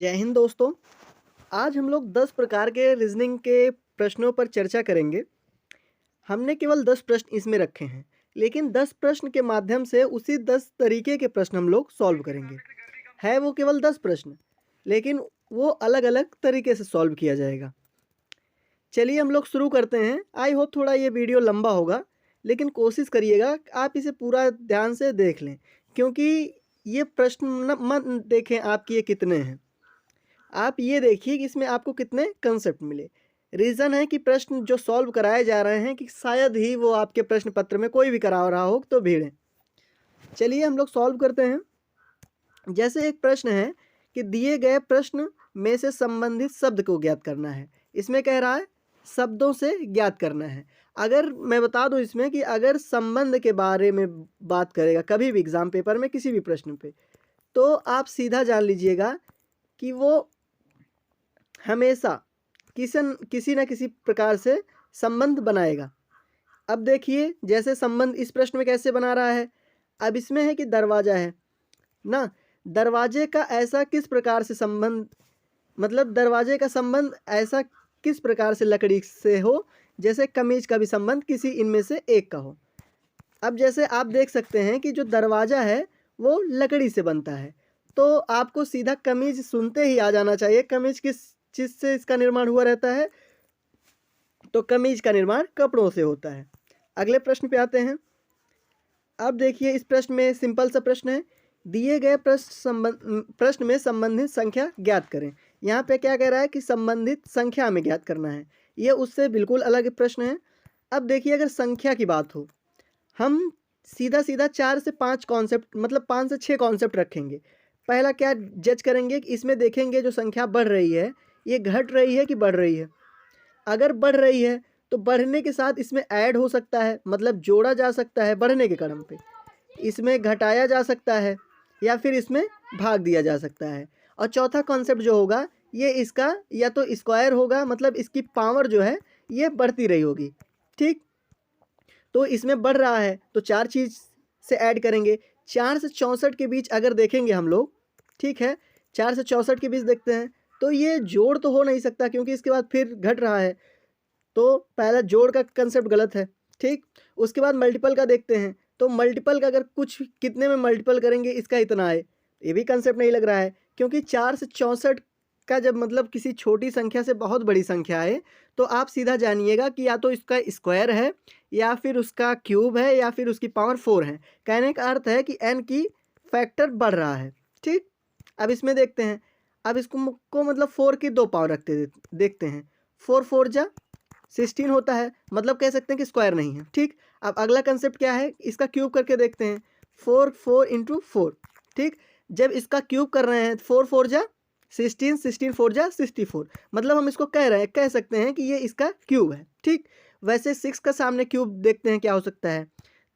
जय हिंद दोस्तों। आज हम लोग 10 प्रकार के रीजनिंग के प्रश्नों पर चर्चा करेंगे। हमने केवल 10 प्रश्न इसमें रखे हैं, लेकिन 10 प्रश्न के माध्यम से उसी 10 तरीके के प्रश्न हम लोग सॉल्व करेंगे। है वो केवल 10 प्रश्न, लेकिन वो अलग-अलग तरीके से सॉल्व किया जाएगा। चलिए हम लोग शुरू करते हैं। आई होप थोड़ा ये वीडियो लंबा होगा, लेकिन कोशिश करिएगा आप इसे पूरा ध्यान से देख लें, क्योंकि ये प्रश्न मत देखें आप कि ये कितने हैं। आप ये देखिए कि इसमें आपको कितने कंसेप्ट मिले। रीज़न है कि प्रश्न जो सॉल्व कराए जा रहे हैं कि शायद ही वो आपके प्रश्न पत्र में कोई भी करा रहा हो तो भीड़ है। चलिए हम लोग सॉल्व करते हैं। जैसे एक प्रश्न है कि दिए गए प्रश्न में से संबंधित शब्द को ज्ञात करना है। इसमें कह रहा है शब्दों से ज्ञात करना है। अगर मैं बता दूं इसमें कि अगर संबंध के बारे में बात करेगा कभी भी एग्जाम पेपर में किसी भी प्रश्न पे, तो आप सीधा जान लीजिएगा कि वो हमेशा किसी न किसी प्रकार से संबंध बनाएगा। अब देखिए जैसे संबंध इस प्रश्न में कैसे बना रहा है। अब इसमें है कि दरवाज़ा है ना, दरवाजे का ऐसा किस प्रकार से संबंध, मतलब दरवाजे का संबंध ऐसा किस प्रकार से लकड़ी से हो जैसे कमीज का भी संबंध किसी इनमें से एक का हो। अब जैसे आप देख सकते हैं कि जो दरवाज़ा है वो लकड़ी से बनता है, तो आपको सीधा कमीज सुनते ही आ जाना चाहिए कमीज किस चीज़ से इसका निर्माण हुआ रहता है। तो कमीज का निर्माण कपड़ों से होता है। अगले प्रश्न पे आते हैं। अब देखिए इस प्रश्न में सिंपल सा प्रश्न है, दिए गए प्रश्न में संबंधित संख्या ज्ञात करें। यहाँ पे क्या कह रहा है कि संबंधित संख्या में ज्ञात करना है। ये उससे बिल्कुल अलग प्रश्न है। अब देखिए अगर संख्या की बात हो, हम सीधा सीधा 4 से 5 कॉन्सेप्ट, मतलब 5 से 6 कॉन्सेप्ट रखेंगे। पहला क्या जज करेंगे कि इसमें देखेंगे जो संख्या बढ़ रही है ये घट रही है कि बढ़ रही है। अगर बढ़ रही है तो बढ़ने के साथ इसमें ऐड हो सकता है, मतलब जोड़ा जा सकता है बढ़ने के क्रम पे, इसमें घटाया जा सकता है या फिर इसमें भाग दिया जा सकता है। और चौथा कॉन्सेप्ट जो होगा ये इसका या तो स्क्वायर होगा, मतलब इसकी पावर जो है ये बढ़ती रही होगी। ठीक, तो इसमें बढ़ रहा है तो 4 चीज़ से ऐड करेंगे। 4 से 64 के बीच अगर देखेंगे हम लोग, ठीक है, 4 से 64 के बीच देखते हैं तो ये जोड़ तो हो नहीं सकता क्योंकि इसके बाद फिर घट रहा है, तो पहला जोड़ का कंसेप्ट गलत है। ठीक, उसके बाद मल्टीपल का देखते हैं, तो मल्टीपल का अगर कुछ कितने में मल्टीपल करेंगे इसका इतना है, ये भी कंसेप्ट नहीं लग रहा है। क्योंकि 4 से 64 का जब मतलब किसी छोटी संख्या से बहुत बड़ी संख्या है तो आप सीधा जानिएगा कि या तो इसका स्क्वायर है या फिर उसका क्यूब है या फिर उसकी पावर 4 है। कहने का अर्थ है कि n की फैक्टर बढ़ रहा है। ठीक, अब इसमें देखते हैं। अब इसको को मतलब 4 की 2 पावर रखते देखते हैं। 4 4 जा 16 होता है, मतलब कह सकते हैं कि स्क्वायर नहीं है। ठीक, अब अगला कंसेप्ट क्या है, इसका क्यूब करके देखते हैं। 4 4 इंटू 4। ठीक, जब इसका क्यूब कर रहे हैं 4 4 जा 16, 16 4 जा 64, मतलब हम इसको कह सकते हैं कि ये इसका क्यूब है। ठीक, वैसे 6 का सामने क्यूब देखते हैं क्या हो सकता है,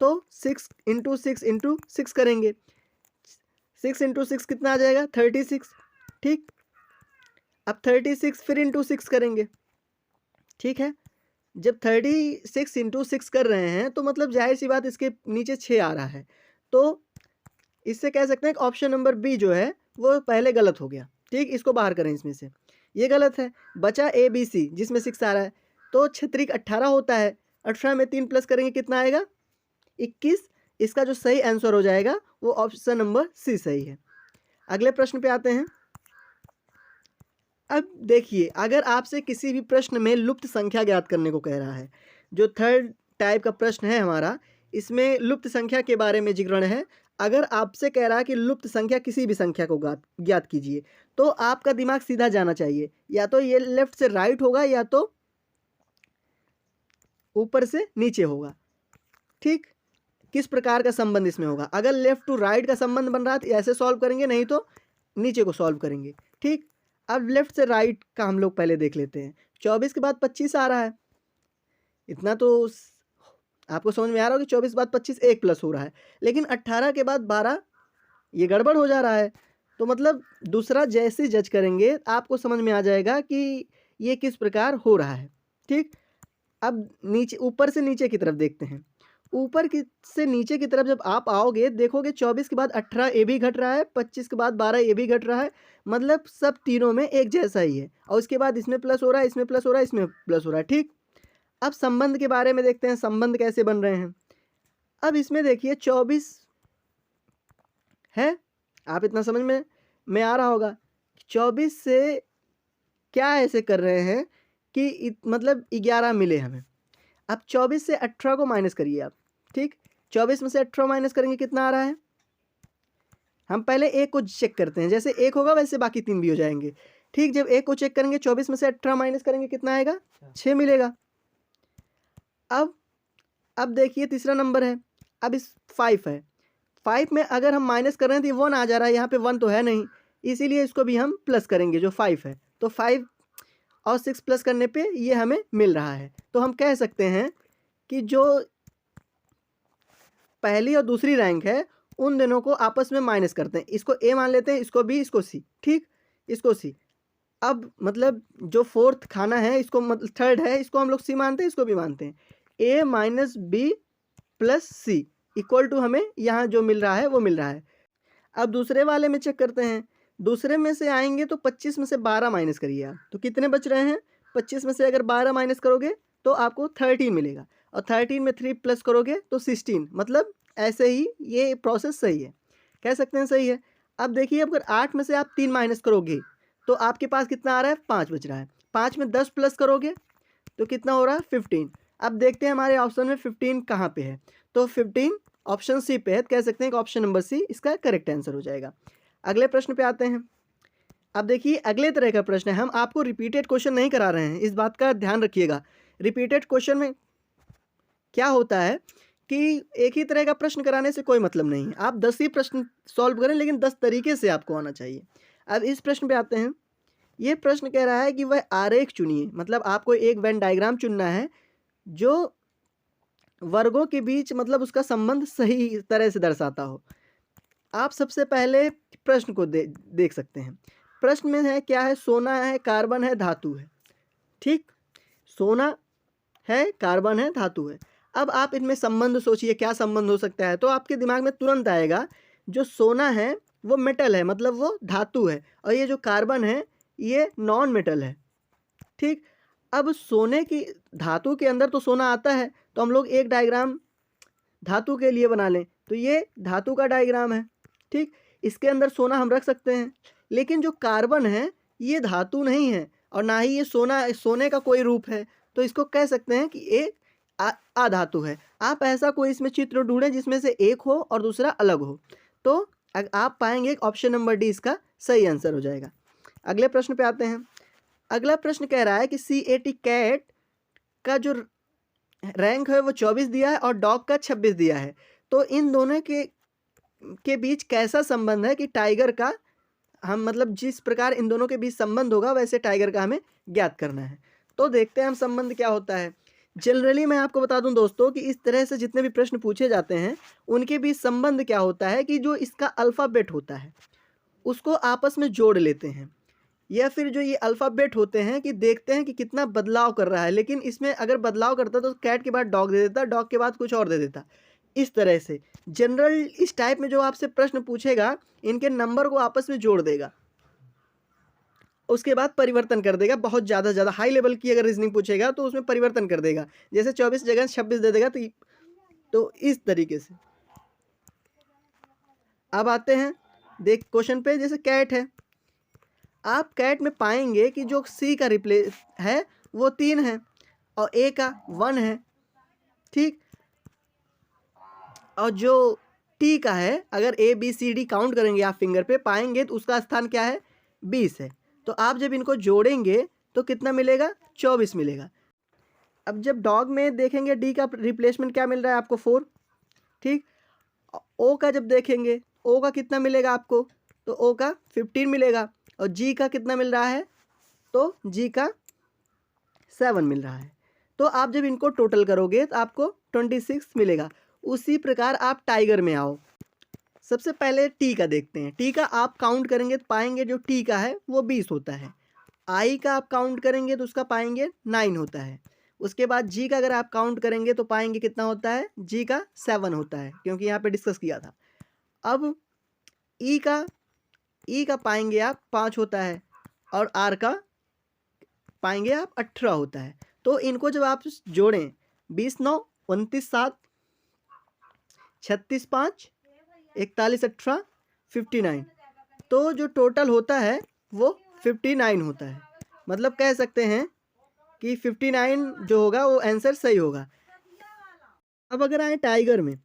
तो 6 इंटू 6 इंटू 6 करेंगे। 6 इंटू 6 कितना आ जाएगा 36। ठीक, अब 36 फिर इंटू 6 करेंगे। ठीक है, जब 36 इंटू 6 कर रहे हैं तो मतलब जाहिर सी बात इसके नीचे 6 आ रहा है, तो इससे कह सकते हैं कि ऑप्शन नंबर बी जो है वो पहले गलत हो गया। ठीक, इसको बाहर करें इसमें से, ये गलत है। बचा ए बी सी जिसमें 6 आ रहा है, तो 6 18 होता है। 18 में 3 प्लस करेंगे कितना आएगा 21। इसका जो सही आंसर हो जाएगा वो ऑप्शन नंबर सी सही है। अगले प्रश्न पे आते हैं। अब देखिए अगर आपसे किसी भी प्रश्न में लुप्त संख्या ज्ञात करने को कह रहा है, जो थर्ड टाइप का प्रश्न है हमारा, इसमें लुप्त संख्या के बारे में जिक्रण है। अगर आपसे कह रहा है कि लुप्त संख्या किसी भी संख्या को ज्ञात कीजिए, तो आपका दिमाग सीधा जाना चाहिए, या तो ये लेफ्ट से राइट होगा या तो ऊपर से नीचे होगा। ठीक, किस प्रकार का संबंध इसमें होगा। अगर लेफ्ट टू राइट का संबंध बन रहा है तो ऐसे सॉल्व करेंगे, नहीं तो नीचे को सॉल्व करेंगे। ठीक, अब लेफ्ट से राइट का हम लोग पहले देख लेते हैं। 24 के बाद 25 आ रहा है, इतना तो आपको समझ में आ रहा हो कि 24 के बाद 25 1 प्लस हो रहा है, लेकिन 18 के बाद 12 ये गड़बड़ हो जा रहा है। तो मतलब दूसरा जैसे जज करेंगे आपको समझ में आ जाएगा कि ये किस प्रकार हो रहा है। ठीक, अब नीचे ऊपर से नीचे की तरफ देखते हैं। ऊपर की से नीचे की तरफ जब आप आओगे देखोगे 24 के बाद 18 ये भी घट रहा है, 25 के बाद 12 ये भी घट रहा है, मतलब सब तीनों में एक जैसा ही है। और उसके बाद इसमें प्लस हो रहा है, इसमें प्लस हो रहा है, इसमें प्लस हो रहा है। ठीक, अब संबंध के बारे में देखते हैं, संबंध कैसे बन रहे हैं। अब इसमें देखिए 24 है, आप इतना समझ में आ रहा होगा। 24 से क्या ऐसे कर रहे हैं कि मतलब 11 मिले हमें। अब 24 से 18 को माइनस करिए आप। ठीक, 24 में से 18 माइनस करेंगे कितना आ रहा है। हम पहले एक को चेक करते हैं, जैसे एक होगा वैसे बाकी 3 भी हो जाएंगे। ठीक, जब एक को चेक करेंगे 24 में से 18 माइनस करेंगे कितना आएगा, 6 मिलेगा। अब देखिए तीसरा नंबर है, अब इस 5 है, 5 में अगर हम माइनस कर रहे हैं तो 1 आ जा रहा है, यहाँ पे 1 तो है नहीं, इसीलिए इसको भी हम प्लस करेंगे जो 5 है। तो 5 और 6 प्लस करने पे ये हमें मिल रहा है। तो हम कह सकते हैं कि जो पहली और दूसरी रैंक है उन दोनों को आपस में माइनस करते हैं, इसको ए मान लेते हैं, इसको बी, इसको सी। ठीक, इसको सी। अब मतलब जो फोर्थ खाना है इसको मतलब थर्ड है, इसको हम लोग सी मानते हैं, इसको भी मानते हैं। A minus B plus C equal to हमें यहाँ जो मिल रहा है वो मिल रहा है। अब दूसरे वाले में चेक करते हैं, दूसरे में से आएंगे तो 25 में से 12 माइनस करिए आप, तो कितने बच रहे हैं। 25 में से अगर 12 माइनस करोगे तो आपको 13 मिलेगा, और 13 में 3 प्लस करोगे तो 16। मतलब ऐसे ही ये प्रोसेस सही है, कह सकते हैं सही है। अब देखिए अगर 8 में से आप 3 माइनस करोगे तो आपके पास कितना आ रहा है, 5 बच रहा है। 5 में 10 प्लस करोगे तो कितना हो रहा है, 15। अब देखते हैं हमारे ऑप्शन में 15 कहाँ पे है, तो 15 ऑप्शन सी पे है, कह सकते हैं कि ऑप्शन नंबर सी इसका करेक्ट आंसर हो जाएगा। अगले प्रश्न पे आते हैं। अब देखिए अगले तरह का प्रश्न है, हम आपको रिपीटेड क्वेश्चन नहीं करा रहे हैं, इस बात का ध्यान रखिएगा। रिपीटेड क्वेश्चन में क्या होता है कि एक ही तरह का प्रश्न कराने से कोई मतलब नहीं है, आप 10 ही प्रश्न सॉल्व करें लेकिन 10 तरीके से आपको आना चाहिए। अब इस प्रश्न पे आते हैं। ये प्रश्न कह रहा है कि वह आरेख चुनिए, मतलब आपको एक वेन डायग्राम चुनना है जो वर्गों के बीच मतलब उसका संबंध सही तरह से दर्शाता हो। आप सबसे पहले प्रश्न को देख सकते हैं। प्रश्न में है क्या है, सोना है, कार्बन है, धातु है। ठीक, सोना है, कार्बन है, धातु है। अब आप इनमें संबंध सोचिए, क्या संबंध हो सकता है। तो आपके दिमाग में तुरंत आएगा जो सोना है वो मेटल है, मतलब वो धातु है, और ये जो कार्बन है ये नॉन मेटल है। ठीक, अब सोने की धातु के अंदर तो सोना आता है, तो हम लोग एक डायग्राम धातु के लिए बना लें, तो ये धातु का डायग्राम है। ठीक, इसके अंदर सोना हम रख सकते हैं, लेकिन जो कार्बन है ये धातु नहीं है और ना ही ये सोने का कोई रूप है, तो इसको कह सकते हैं कि एक अधातु है। आप ऐसा कोई इसमें चित्र ढूंढें जिसमें से एक हो और दूसरा अलग हो, तो आप पाएंगे ऑप्शन नंबर डी इसका सही आंसर हो जाएगा। अगले प्रश्न पे आते हैं। अगला प्रश्न कह रहा है कि CAT कैट का जो रैंक है वो 24 दिया है और डॉग का 26 दिया है, तो इन दोनों के बीच कैसा संबंध है कि टाइगर का हम मतलब जिस प्रकार इन दोनों के बीच संबंध होगा वैसे टाइगर का हमें ज्ञात करना है। तो देखते हैं हम संबंध क्या होता है। जनरली मैं आपको बता दूं दोस्तों कि इस तरह से जितने भी प्रश्न पूछे जाते हैं उनके बीच संबंध क्या होता है कि जो इसका अल्फ़ाबेट होता है उसको आपस में जोड़ लेते हैं, या फिर जो ये अल्फ़ाबेट होते हैं कि देखते हैं कि कितना बदलाव कर रहा है। लेकिन इसमें अगर बदलाव करता तो कैट के बाद डॉग दे देता, डॉग के बाद कुछ और दे देता। इस तरह से जनरल इस टाइप में जो आपसे प्रश्न पूछेगा इनके नंबर को आपस में जोड़ देगा, उसके बाद परिवर्तन कर देगा। बहुत ज़्यादा हाई लेवल की अगर रीजनिंग पूछेगा तो उसमें परिवर्तन कर देगा, जैसे 24 जगह 26 दे देगा। तो इस तरीके से अब आते हैं देख क्वेश्चन पे। जैसे कैट है, आप कैट में पाएंगे कि जो सी का रिप्लेस है वो 3 है और ए का 1 है। ठीक, और जो टी का है अगर ABCD काउंट करेंगे आप फिंगर पे पाएंगे तो उसका स्थान क्या है, 20 है। तो आप जब इनको जोड़ेंगे तो कितना मिलेगा, 24 मिलेगा। अब जब डॉग में देखेंगे डी का रिप्लेसमेंट क्या मिल रहा है आपको, 4। ठीक, ओ का जब देखेंगे ओ का कितना मिलेगा आपको, तो ओ का 15 मिलेगा, और जी का कितना मिल रहा है, तो जी का 7 मिल रहा है। तो आप जब इनको टोटल करोगे तो आपको 26 मिलेगा। उसी प्रकार आप टाइगर में आओ। सबसे पहले टी का देखते हैं। टी का आप काउंट करेंगे तो पाएंगे जो टी का है वो 20 होता है। आई का आप काउंट करेंगे तो उसका पाएंगे 9 होता है। उसके बाद जी का अगर आप काउंट करेंगे तो पाएंगे कितना होता है, जी का 7 होता है, क्योंकि यहाँ पे डिस्कस किया था। अब ई का पाएंगे आप 5 होता है, और आर का पाएंगे आप 18 होता है। तो इनको जब आप जोड़ें 20 9 29 7 36 5 41 18 59, तो जो टोटल होता है वो 59 होता है। मतलब कह सकते हैं कि 59 जो होगा वो आंसर सही होगा। अब अगर आए टाइगर में,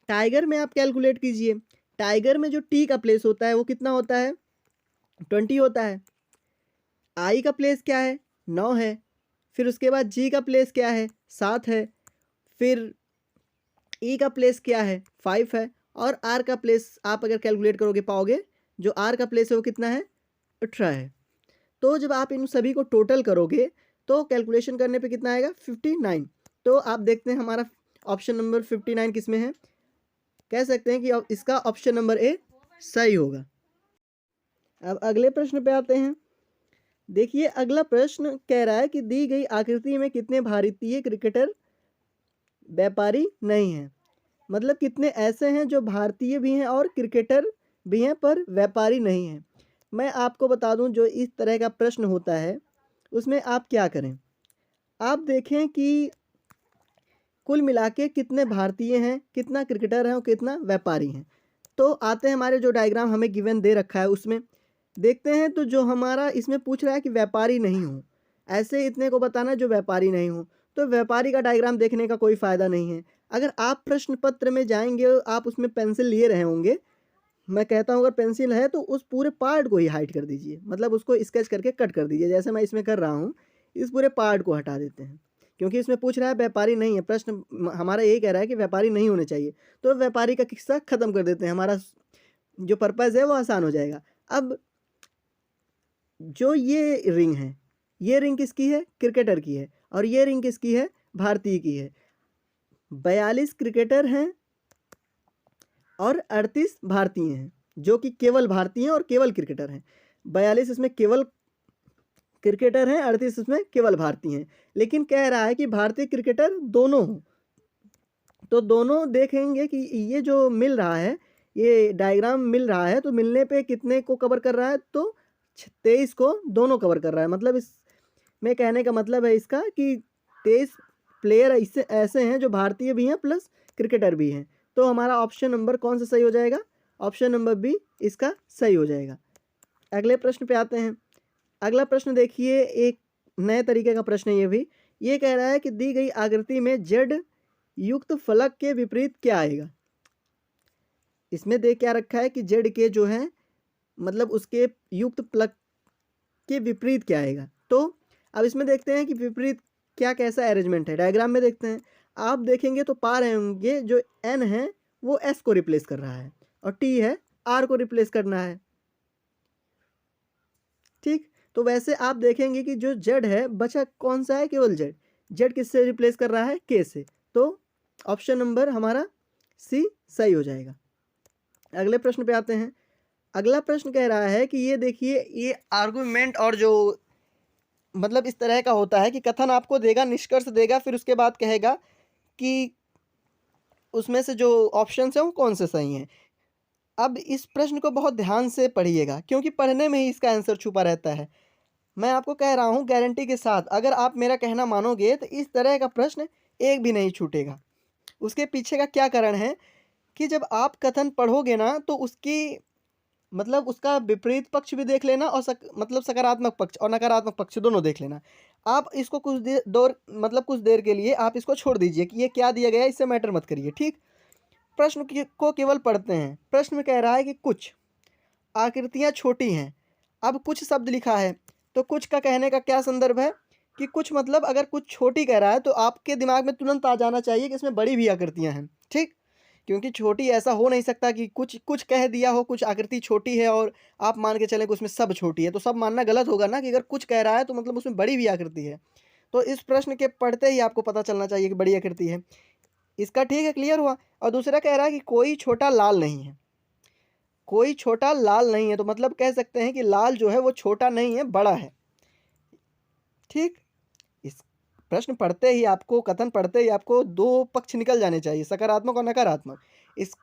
टाइगर में आप कैलकुलेट कीजिए। टाइगर में जो टी का प्लेस होता है वो कितना होता है, 20 होता है। आई का प्लेस क्या है, 9 है। फिर उसके बाद जी का प्लेस क्या है, 7 है। फिर ई का प्लेस क्या है, 5 है। और आर का प्लेस आप अगर कैलकुलेट करोगे पाओगे, जो आर का प्लेस है वो कितना है, 18 है। तो जब आप इन सभी को टोटल करोगे तो कैलकुलेशन करने पे कितना आएगा, 59। तो आप देखते हैं हमारा ऑप्शन नंबर 59 किस में है, कह सकते हैं कि इसका ऑप्शन नंबर ए सही होगा। अब अगले प्रश्न पे आते हैं। देखिए अगला प्रश्न कह रहा है कि दी गई आकृति में कितने भारतीय क्रिकेटर व्यापारी नहीं हैं। मतलब कितने ऐसे हैं जो भारतीय भी हैं और क्रिकेटर भी हैं पर व्यापारी नहीं हैं। मैं आपको बता दूं, जो इस तरह का प्रश्न होता है उसमें आप क्या करें, आप देखें कि कुल मिला के कितने भारतीय हैं, कितना क्रिकेटर हैं और कितना व्यापारी हैं। तो आते हैं हमारे जो डायग्राम हमें गिवन दे रखा है उसमें देखते हैं। तो जो हमारा इसमें पूछ रहा है कि व्यापारी नहीं हो, ऐसे इतने को बताना जो व्यापारी नहीं हो। तो व्यापारी का डायग्राम देखने का कोई फ़ायदा नहीं है। अगर आप प्रश्न पत्र में जाएंगे, आप उसमें पेंसिल लिए रहे होंगे, मैं कहता हूँ अगर पेंसिल है तो उस पूरे पार्ट को ही हाइड कर दीजिए, मतलब उसको स्केच करके कट कर दीजिए, जैसे मैं इसमें कर रहा हूँ। इस पूरे पार्ट को हटा देते हैं, क्योंकि इसमें पूछ रहा है व्यापारी नहीं है। प्रश्न हमारा यही कह रहा है कि व्यापारी नहीं होने चाहिए, तो व्यापारी का किस्सा ख़त्म कर देते हैं, हमारा जो पर्पज़ है वो आसान हो जाएगा। अब जो ये रिंग है, ये रिंग किसकी है, क्रिकेटर की है, और ये रिंग किसकी है, भारतीय की है। 42 क्रिकेटर हैं और 38 भारतीय हैं, जो कि केवल भारतीय हैं और केवल क्रिकेटर हैं। 42 इसमें केवल क्रिकेटर हैं, 38 इसमें केवल भारतीय हैं। लेकिन कह रहा है कि भारतीय क्रिकेटर दोनों हों, तो दोनों देखेंगे कि ये जो मिल रहा है, ये डायग्राम मिल रहा है, तो मिलने पे कितने को कवर कर रहा है, तो 23 को दोनों कवर कर रहा है। मतलब इसमें कहने का मतलब है इसका कि 23 प्लेयर इससे ऐसे हैं जो भारतीय भी हैं प्लस क्रिकेटर भी हैं। तो हमारा ऑप्शन नंबर कौन सा सही हो जाएगा, ऑप्शन नंबर बी इसका सही हो जाएगा। अगले प्रश्न पे आते हैं। अगला प्रश्न देखिए, एक नए तरीके का प्रश्न है ये भी। ये कह रहा है कि दी गई आकृति में जेड युक्त फलक के विपरीत क्या आएगा। इसमें देख क्या रखा है कि जेड के जो है मतलब उसके युक्त फलक के विपरीत क्या आएगा। तो अब इसमें देखते हैं कि विपरीत क्या कैसा अरेंजमेंट है। डायग्राम में देखते हैं, आप देखेंगे तो पा रहे होंगे जो एन है वो एस को रिप्लेस कर रहा है और टी है आर को रिप्लेस करना है। ठीक, तो वैसे आप देखेंगे कि जो जेड है बचा कौन सा है, केवल जेड। जेड किससे रिप्लेस कर रहा है, के से। तो ऑप्शन नंबर हमारा सी सही हो जाएगा। अगले प्रश्न पे आते हैं। अगला प्रश्न कह रहा है कि ये देखिए, ये आर्गुमेंट और जो मतलब इस तरह का होता है कि कथन आपको देगा, निष्कर्ष देगा, फिर उसके बाद कहेगा कि उसमें से जो ऑप्शंस हैं वो कौन से सही हैं। अब इस प्रश्न को बहुत ध्यान से पढ़िएगा, क्योंकि पढ़ने में ही इसका आंसर छुपा रहता है। मैं आपको कह रहा हूँ गारंटी के साथ, अगर आप मेरा कहना मानोगे तो इस तरह का प्रश्न एक भी नहीं छूटेगा। उसके पीछे का क्या कारण है कि जब आप कथन पढ़ोगे ना तो उसकी मतलब उसका विपरीत पक्ष भी देख लेना और मतलब सकारात्मक पक्ष और नकारात्मक पक्ष दोनों देख लेना। आप इसको कुछ कुछ देर के लिए आप इसको छोड़ दीजिए कि ये क्या दिया गया है, इससे मैटर मत करिए। ठीक, प्रश्न को केवल पढ़ते हैं। प्रश्न में कह रहा है कि कुछ आकृतियाँ छोटी हैं। अब कुछ शब्द लिखा है, तो कुछ का कहने का क्या संदर्भ है कि कुछ मतलब अगर कुछ छोटी कह रहा है तो आपके दिमाग में तुरंत आ जाना चाहिए कि इसमें बड़ी भी आकृतियाँ हैं। ठीक, क्योंकि छोटी ऐसा हो नहीं सकता कि कुछ कुछ कह दिया हो, कुछ आकृति छोटी है और आप मान के चलें कि उसमें सब छोटी है, तो सब मानना गलत होगा ना। कि अगर कुछ कह रहा है तो मतलब उसमें बड़ी भी आकृति है। तो इस प्रश्न के पढ़ते ही आपको पता चलना चाहिए कि बड़ी आकृति है इसका। ठीक है, क्लियर हुआ। और दूसरा कह रहा है कि कोई छोटा लाल नहीं है। कोई छोटा लाल नहीं है तो मतलब कह सकते हैं कि लाल जो है वो छोटा नहीं है, बड़ा है। ठीक, इस प्रश्न पढ़ते ही आपको, कथन पढ़ते ही आपको 2 पक्ष निकल जाने चाहिए, सकारात्मक और नकारात्मक। इस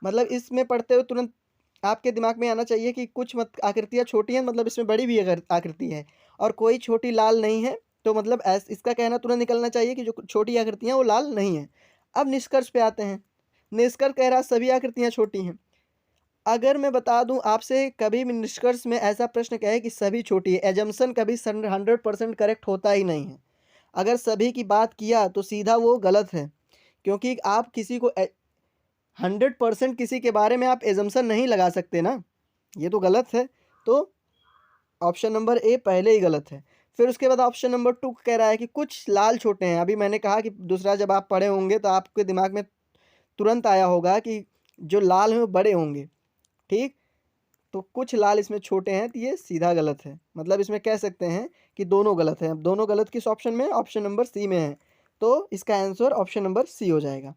मतलब इसमें पढ़ते हुए तुरंत आपके दिमाग में आना चाहिए कि कुछ मत आकृतियाँ छोटी हैं, मतलब इसमें बड़ी भी अगर आकृति है, और कोई छोटी लाल नहीं है, तो मतलब इसका कहना तुरंत निकलना चाहिए कि जो छोटी आकृतियाँ वो लाल नहीं हैं। अब निष्कर्ष पे आते हैं। निष्कर्ष कह रहा है सभी आकृतियाँ छोटी हैं। अगर मैं बता दूँ आपसे, कभी भी निष्कर्ष में ऐसा प्रश्न कहे कि सभी छोटी है, एजम्पशन कभी 100% करेक्ट होता ही नहीं है। अगर सभी की बात किया तो सीधा वो गलत है, क्योंकि आप किसी को 100% किसी के बारे में आप एजम्पशन नहीं लगा सकते ना, ये तो गलत है। तो ऑप्शन नंबर ए पहले ही गलत है। फिर उसके बाद ऑप्शन नंबर 2 कह रहा है कि कुछ लाल छोटे हैं। अभी मैंने कहा कि दूसरा जब आप पढ़े होंगे तो आपके दिमाग में तुरंत आया होगा कि जो लाल हैं वो बड़े होंगे, ठीक? तो कुछ लाल इसमें छोटे हैं, तो ये सीधा गलत है। मतलब इसमें कह सकते हैं कि दोनों गलत हैं। अब दोनों गलत किस ऑप्शन में है? ऑप्शन नंबर सी में है। तो इसका आंसर ऑप्शन नंबर सी हो जाएगा।